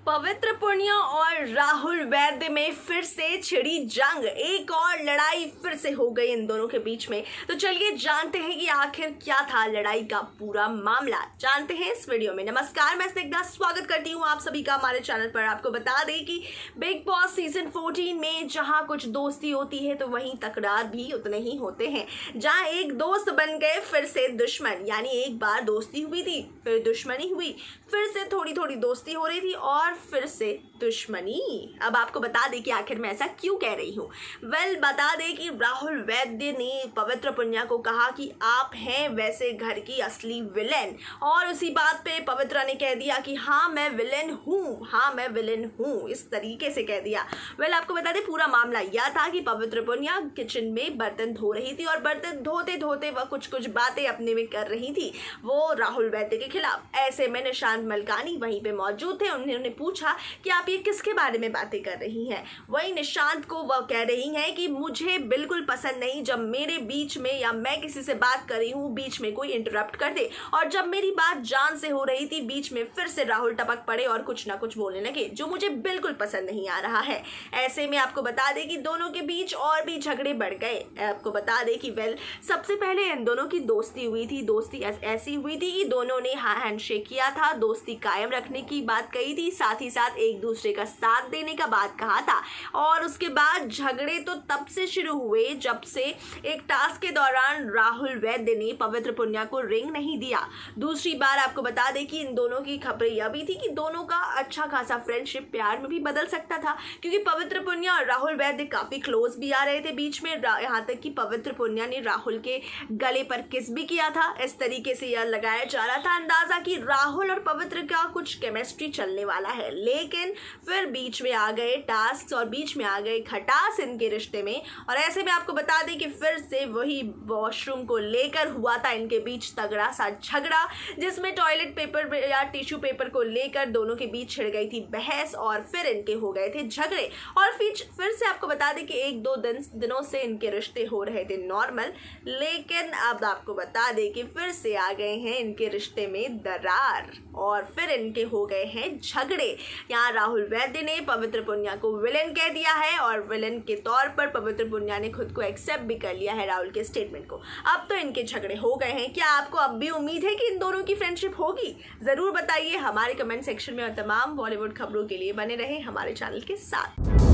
पवित्र पुनिया और राहुल वैद्य में फिर से छिड़ी जंग। एक और लड़ाई फिर से हो गई इन दोनों के बीच में। तो चलिए जानते हैं कि आखिर क्या था लड़ाई का पूरा मामला, जानते हैं इस वीडियो में। नमस्कार, मैं स्निग्धा स्वागत करती हूँ आप सभी का हमारे चैनल पर। आपको बता दें कि बिग बॉस सीजन 14 में जहाँ कुछ दोस्ती होती है तो वहीं तकरार भी उतने ही होते हैं। जहाँ एक दोस्त बन गए फिर से दुश्मन, यानी एक बार दोस्ती हुई थी फिर दुश्मनी हुई, फिर से थोड़ी थोड़ी दोस्ती हो रही थी और फिर से दुश्मनी। अब आपको बता दें कि आखिर मैं ऐसा क्यों कह रही हूँ। बता दें कि राहुल वैद्य ने पवित्र पुनिया को कहा कि आप हैं वैसे घर की असली विलेन, और उसी बात पे पवित्र ने कह दिया कि हाँ मैं विलेन हूँ, हाँ मैं विलेन हूँ, इस तरीके से कह दिया। आपको बता दें पूरा मामला यह था कि पवित्र पुनिया किचन में बर्तन धो रही थी और बर्तन धोते धोते वह कुछ बातें अपने में कर रही थी, वो राहुल वैद्य के खिलाफ। ऐसे में निशांत मलकानी वहीं पे मौजूद थे। उन्होंने पूछा कि आप ये किसके बारे में बातें कर रही हैं। वही निशांत को वह कह रही हैं कि मुझे बिल्कुल पसंद नहीं जब मेरे बीच में या मैं किसी से बात कर रही हूँ बीच में कोई इंटरप्ट कर दे, और जब मेरी बात जान से हो रही थी बीच में फिर से राहुल टपक पड़े और कुछ ना कुछ बोलने लगे, जो मुझे बिल्कुल पसंद नहीं आ रहा है। ऐसे में आपको बता दें कि दोनों के बीच और भी झगड़े बढ़ गए। आपको बता दें कि सबसे पहले इन दोनों की दोस्ती हुई थी। दोस्ती ऐसी हुई थी कि दोनों ने हैंडशेक किया था, दोस्ती कायम रखने की बात कही थी, साथ ही साथ एक दूसरे का साथ देने का बात कहा था। और उसके बाद झगड़े तो तब से शुरू हुए जब से एक टास्क के दौरान राहुल वैद्य ने पवित्र पुनिया को रिंग नहीं दिया। दूसरी बार आपको बता दें कि इन दोनों की खबरें यह भी थी कि दोनों का अच्छा खासा फ्रेंडशिप प्यार में भी बदल सकता था, क्योंकि पवित्र पुनिया और राहुल वैद्य काफी क्लोज भी आ रहे थे बीच में। यहाँ तक कि पवित्र पुनिया ने राहुल के गले पर किस भी किया था। इस तरीके से यह लगाया जा रहा था अंदाजा कि राहुल और पवित्र का कुछ केमिस्ट्री चलने वाला है। लेकिन फिर बीच में आ गए टास्क और बीच में आ गए खटास इनके रिश्ते में। और ऐसे में आपको बता दें कि फिर से वही वॉशरूम को लेकर हुआ था इनके बीच तगड़ा सा झगड़ा, जिसमें टॉयलेट पेपर या टिश्यू पेपर को लेकर दोनों के बीच छिड़ गई थी बहस और फिर इनके हो गए थे झगड़े। और फिर से आपको बता दें कि एक दो दिनों से इनके रिश्ते हो रहे थे नॉर्मल, लेकिन अब आपको बता दें कि फिर से आ गए हैं इनके रिश्ते में दरार और फिर इनके हो गए हैं झगड़े। यहाँ राहुल वैद्य ने पवित्र पुनिया को विलेन कह दिया है और विलेन के तौर पर पवित्र पुनिया ने खुद को एक्सेप्ट भी कर लिया है राहुल के स्टेटमेंट को। अब तो इनके झगड़े हो गए हैं। क्या आपको अब भी उम्मीद है कि इन दोनों की फ्रेंडशिप होगी? जरूर बताइए हमारे कमेंट सेक्शन में, और तमाम बॉलीवुड खबरों के लिए बने रहे हमारे चैनल के साथ।